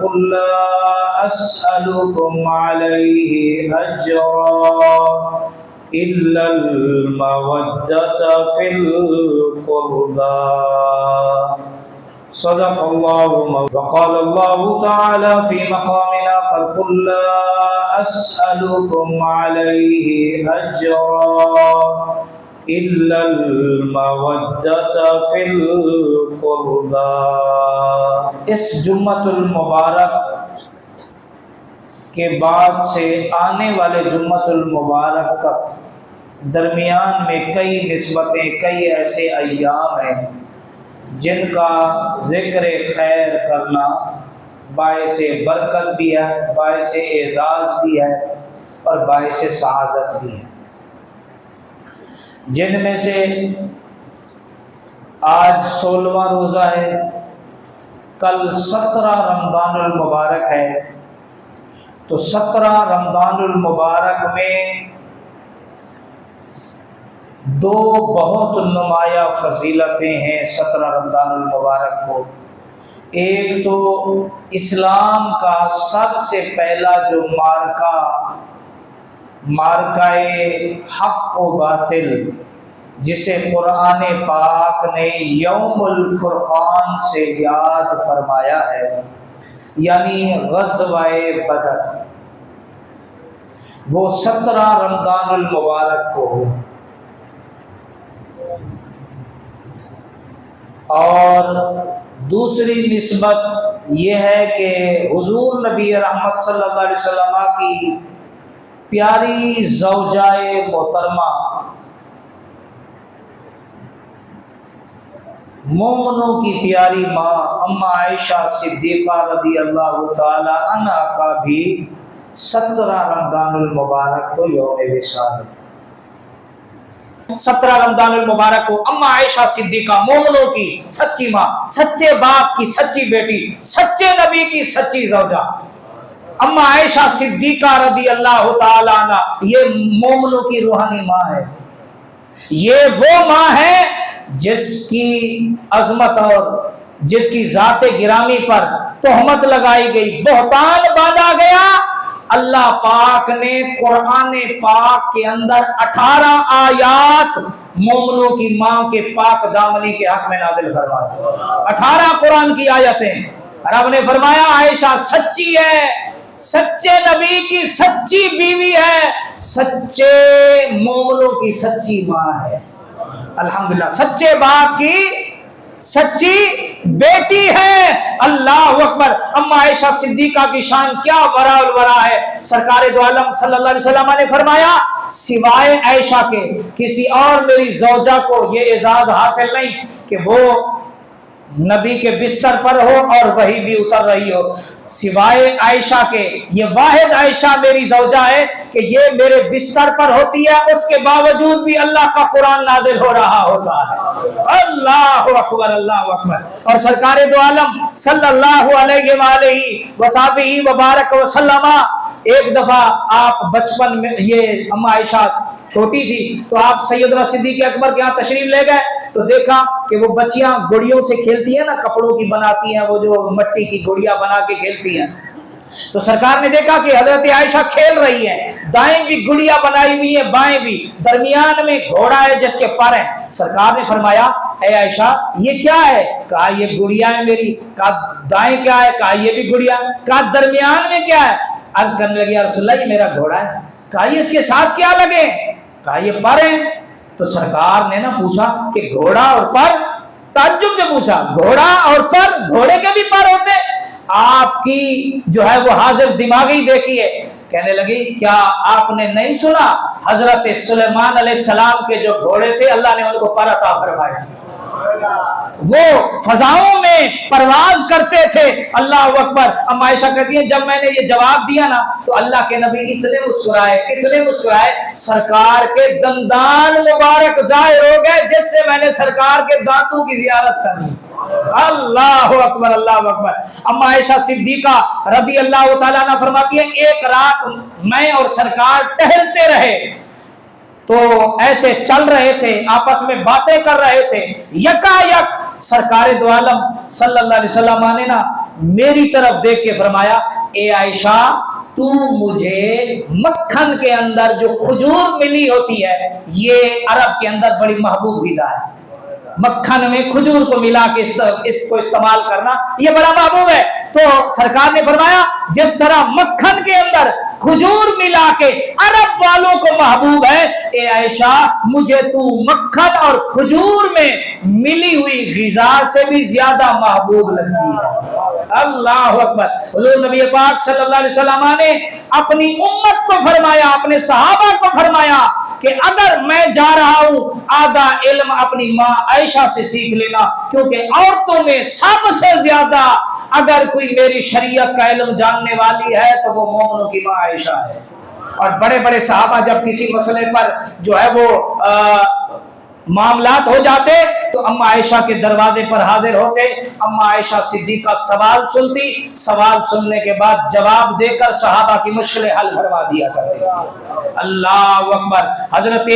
قل لا أسألكم عليه أجرا إلا المودة في القربى صدق الله وقال الله تعالى في مقام آخر قل لا أسألكم عليه أجرا إلا المودة في القربى۔ اس جمعۃ المبارک کے بعد سے آنے والے جمعۃ المبارک کا درمیان میں کئی نسبتیں، کئی ایسے ایام ہیں جن کا ذکر خیر کرنا باعث برکت بھی ہے، باعث اعزاز بھی ہے اور باعث سعادت بھی ہے۔ جن میں سے آج 16واں روزہ ہے، کل 17 رمضان المبارک ہے، تو 17 رمضان المبارک میں دو بہت نمایاں فضیلتیں ہیں 17 رمضان المبارک کو۔ ایک تو اسلام کا سب سے پہلا جو مارکہ حق و باطل، جسے قرآن پاک نے یوم الفرقان سے یاد فرمایا ہے، یعنی غزوہ بدر، وہ 17 رمضان المبارک کو ہو۔ اور دوسری نسبت یہ ہے کہ حضور نبی رحمت صلی اللہ علیہ وسلم کی پیاری زوجائے محترمہ، مومنوں کی پیاری ماں اما عائشہ صدیقہ رضی اللہ تعالی عنہا کا بھی 17 رمضان المبارک کو یوم وصال ہے۔ 17 رمضان المبارک کو اما عائشہ صدیقہ، مومنوں کی سچی ماں، سچے باپ کی سچی بیٹی، سچے نبی کی سچی زوجہ اما عائشہ صدیقہ رضی اللہ تعالی عنہ، یہ مومنوں کی روحانی ماں ہے۔ یہ وہ ماں ہے جس کی عظمت اور جس کی ذات گرامی پر تہمت لگائی گئی، بہتان باندھا گیا۔ اللہ پاک نے قرآن پاک کے اندر 18 آیات مومنوں کی ماں کے پاک دامنی کے حق میں نازل فرمایا۔ 18 قرآن کی آیتیں رب نے فرمایا عائشہ سچی ہے، سچے نبی کی سچی بیوی ہے، سچے مومنوں کی سچی ماں ہے، الحمدللہ، سچے باپ کی سچی بیٹی ہے۔ اللہ اکبر۔ اما عائشہ صدیقہ کی شان کیا ورا الورا ہے۔ سرکار دو عالم صلی اللہ علیہ وسلم نے فرمایا سوائے عائشہ کے کسی اور میری زوجہ کو یہ اعزاز حاصل نہیں کہ وہ نبی کے بستر پر ہو اور وہی بھی اتر رہی ہو، سوائے عائشہ کے یہ واحد عائشہ میری زوجہ ہے کہ یہ میرے بستر پر ہوتی ہے، اس کے باوجود بھی اللہ کا قرآن نازل ہو رہا ہوتا ہے۔ اللہ اکبر، اللہ اکبر۔ اور سرکار دو عالم صلی اللہ علیہ وآلہ وصحبہ وبارک وسلم، ایک دفعہ آپ بچپن میں، یہ اما عائشہ چھوٹی تھی تو آپ سیدنا صدیق اکبر کے یہاں تشریف لے گئے تو دیکھا کہ وہ بچیاں گڑیوں سے کھیلتی ہیں نا، کپڑوں کی بناتی ہیں، وہ جو مٹی کی گڑیا بنا کے کھیلتی ہیں، تو سرکار نے دیکھا کہ حضرت عائشہ کھیل رہی ہیں، دائیں بھی گڑیا بنائی ہوئی ہیں، بائیں بھی، درمیان میں گھوڑا ہے جس کے پر ہیں۔ سرکار نے فرمایا اے عائشہ یہ کیا ہے؟ کہا یہ گڑیا ہے میری۔ کہا دائیں کیا ہے؟ کہا یہ بھی گڑیا۔ کہا درمیان میں کیا ہے؟ عرض کرنے لگی یا رسول اللہ یہ میرا گھوڑا ہے۔ کہا یہ اس کے ساتھ کیا لگے؟ کہا یہ پر ہیں۔ تو سرکار نے نا پوچھا کہ گھوڑا اور پر، تعجب سے پوچھا گھوڑا اور پر، گھوڑے کے بھی پر ہوتے؟ آپ کی جو ہے وہ حاضر دماغی دیکھیے، کہنے لگی کیا آپ نے نہیں سنا حضرت سلیمان علیہ السلام کے جو گھوڑے تھے اللہ نے ان کو پر عطا فرمائے تھے، وہ فضاؤں میں پرواز کرتے تھے۔ اللہ اکبر۔ اما عائشہ کہتی ہیں جب میں نے یہ جواب دیا نا تو اللہ کے نبی اتنے مسکرائے، سرکار کے دندان مبارک ظاہر ہو گئے جس سے میں نے سرکار کے دانتوں کی زیارت کر لی۔ اللہ اکبر، اللہ اکبر۔ اما عائشہ صدیقہ رضی اللہ تعالیٰ عنہ فرماتی ہیں ایک رات میں اور سرکار ٹہلتے رہے تو ایسے چل رہے تھے، آپس میں باتیں کر رہے تھے، یکا یک سرکار دو عالم صلی اللہ علیہ وسلم نے نا میری طرف دیکھ کے فرمایا اے عائشہ تو مجھے مکھن کے اندر جو کھجور ملی ہوتی ہے یہ عرب کے اندر بڑی محبوب غذا ہے، مکھن میں کھجور کو ملا کے اس کو استعمال کرنا یہ بڑا محبوب ہے۔ تو سرکار نے فرمایا جس طرح مکھن کے اندر کھجور ملا کے عرب والوں کو محبوب ہے، اے عائشہ مجھے تو مکھن اور کھجور میں ملی ہوئی غذا سے بھی زیادہ محبوب لگتی ہے۔ اللہ اکبر۔ حضور نبی پاک صلی اللہ علیہ وسلم نے اپنی امت کو فرمایا، اپنے صحابہ کو فرمایا کہ اگر میں جا رہا ہوں آدھا علم اپنی ماں عائشہ سے سیکھ لینا، کیونکہ عورتوں میں سب سے زیادہ اگر کوئی میری شریعت کا علم جاننے والی ہے تو وہ مومنوں کی ماں عائشہ ہے۔ اور بڑے بڑے صحابہ جب کسی مسئلے پر جو ہے وہ معاملات ہو جاتے تو اما عائشہ کے دروازے پر حاضر ہوتے، اما عائشہ صدیقہ سوال سنتی، سوال سننے کے بعد جواب دے کر صحابہ کی مشکلیں حل کروا دیا کرتے تھے۔ اللہ اکبر۔ حضرت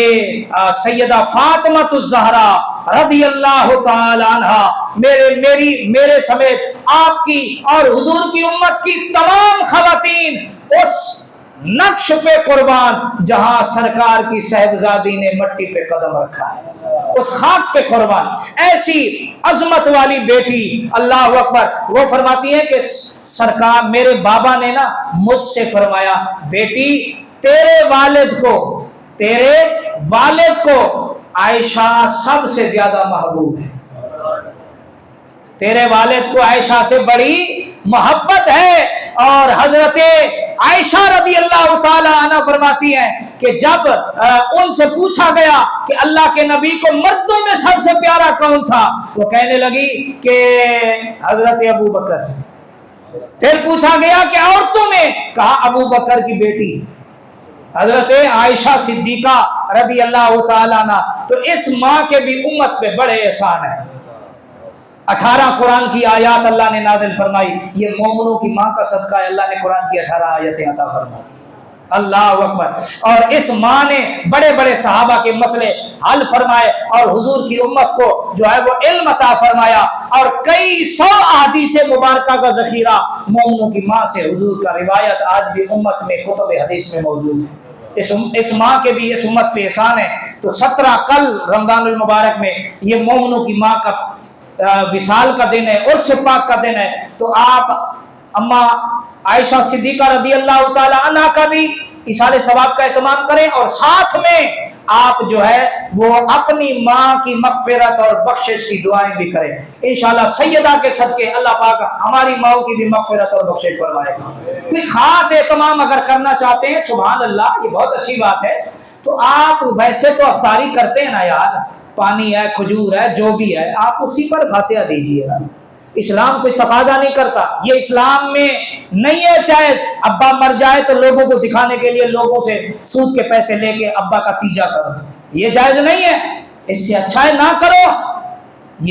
سیدہ فاطمہ الزہرا رضی اللہ تعالی عنہا میرے سمیت آپ کی اور حضور کی امت کی تمام خواتین اس نقش پہ قربان جہاں سرکار کی صاحبزادی نے مٹی پہ قدم رکھا ہے، اس خاک پہ قربان۔ ایسی عظمت والی بیٹی، اللہ اکبر، وہ فرماتی ہیں کہ سرکار میرے بابا نے نا مجھ سے فرمایا بیٹی تیرے والد کو عائشہ سب سے زیادہ محبوب ہے، تیرے والد کو عائشہ سے بڑی محبت ہے۔ اور حضرت عائشہ رضی اللہ تعالی عنہ فرماتی ہیں کہ جب ان سے پوچھا گیا کہ اللہ کے نبی کو مردوں میں سب سے پیارا کون تھا، وہ کہنے لگی کہ حضرت ابو بکر۔ پھر پوچھا گیا کہ عورتوں میں، کہا ابو بکر کی بیٹی حضرت عائشہ صدیقہ رضی اللہ تعالی عنہ۔ تو اس ماں کے بھی امت پہ بڑے احسان ہیں۔ 18 قرآن کی آیات اللہ نے نازل فرمائی، یہ مومنوں کی ماں کا صدقہ ہے، اللہ نے قرآن کی 18 آیتیں عطا فرما دی۔ اللہ اکبر۔ اور اس ماں نے بڑے بڑے صحابہ کے مسئلے حل فرمائے اور حضور کی امت کو جو ہے وہ علم عطا فرمایا، اور کئی سو احادیث مبارکہ کا ذخیرہ مومنوں کی ماں سے حضور کا روایت آج بھی امت میں کتب حدیث میں موجود ہے۔ اس ماں کے بھی اس امت پہ احسان ہے۔ تو 17 کل رمضان المبارک میں یہ مومنوں کی ماں کا وصال کا دن ہے، عرس پاک کا دن ہے۔ تو آپ اما عائشہ صدیقہ رضی اللہ تعالی عنہ کا بھی ایصال ثواب کا اہتمام کریں، اور ساتھ میں آپ جو ہے وہ اپنی ماں کی مغفرت اور بخشش کی دعائیں بھی کریں انشاءاللہ۔ سیدہ کے صدقے اللہ پاک ہماری ماؤں کی بھی مغفرت اور بخشش فرمائے گا۔ کوئی خاص اہتمام اگر کرنا چاہتے ہیں، سبحان اللہ، یہ بہت اچھی بات ہے، تو آپ ویسے تو افطاری کرتے ہیں نا یار، پانی ہے، کھجور ہے، جو بھی ہے، آپ اسی پر فاتحہ دیجئے نا۔ اسلام کوئی تقاضا نہیں کرتا، یہ اسلام میں نہیں ہے جائز ابا مر جائے تو لوگوں کو دکھانے کے لیے لوگوں سے سود کے پیسے لے کے ابا کا تیجا کرو، یہ جائز نہیں ہے۔ اس سے اچھا ہے نہ کرو۔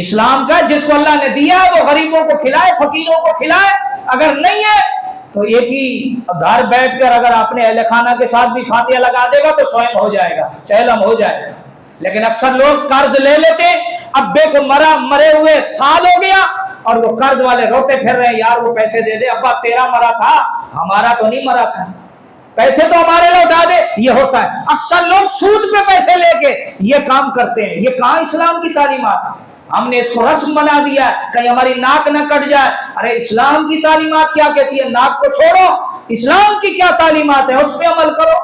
اسلام کا جس کو اللہ نے دیا ہے وہ غریبوں کو کھلائے، فقیروں کو کھلائے۔ اگر نہیں ہے تو ایک ہی گھر بیٹھ کر اگر اپنے اہل خانہ کے ساتھ بھی فاتحہ لگا دے گا تو سوئم ہو جائے گا، چہلم ہو جائے گا۔ لیکن اکثر لوگ قرض لے لیتے، ابے کو مرے ہوئے سال ہو گیا اور وہ قرض والے روتے پھر رہے ہیں، یار وہ پیسے دے دے، ابا تیرا مرا تھا، ہمارا تو نہیں مرا تھا، پیسے تو ہمارے لوٹا دے۔ یہ ہوتا ہے، اکثر لوگ سود پہ پیسے لے کے یہ کام کرتے ہیں۔ یہ کہاں اسلام کی تعلیمات ہے؟ ہم نے اس کو رسم بنا دیا ہے، کہیں ہماری ناک نہ کٹ جائے۔ ارے اسلام کی تعلیمات کیا کہتی ہے؟ ناک کو چھوڑو، اسلام کی کیا تعلیمات ہے اس پہ عمل کرو۔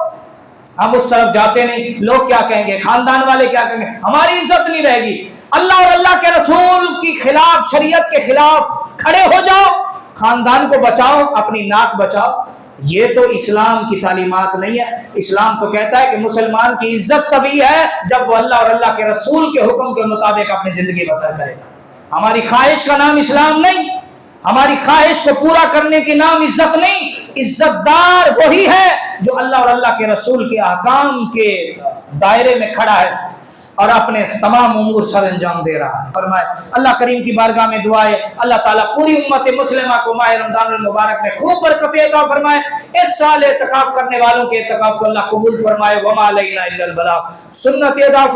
ہم اس طرف جاتے نہیں، لوگ کیا کہیں گے، خاندان والے کیا کہیں گے، ہماری عزت نہیں رہے گی۔ اللہ اور اللہ کے رسول کی خلاف، شریعت کے خلاف کھڑے ہو جاؤ، خاندان کو بچاؤ، اپنی ناک بچاؤ۔ یہ تو اسلام کی تعلیمات نہیں ہے۔ اسلام تو کہتا ہے کہ مسلمان کی عزت تبھی ہے جب وہ اللہ اور اللہ کے رسول کے حکم کے مطابق اپنی زندگی بسر کرے گا۔ ہماری خواہش کا نام اسلام نہیں، ہماری خواہش کو پورا کرنے کی نام عزت نہیں۔ عزت دار وہی ہے جو اللہ اور اللہ کے رسول کے احکام کے دائرے میں کھڑا ہے اور اپنے تمام امور سر انجام دے رہا ہے۔ فرمائے اللہ کریم کی بارگاہ میں دعا ہے اللہ تعالیٰ پوری امت مسلمہ کو ماہ رمضان المبارک میں خوب برکت عطا فرمائے۔ اس سال اعتکاف کرنے والوں کے اعتکاف کو اللہ قبول فرمائے۔ وما علینا الا البلاغ، سنت ادا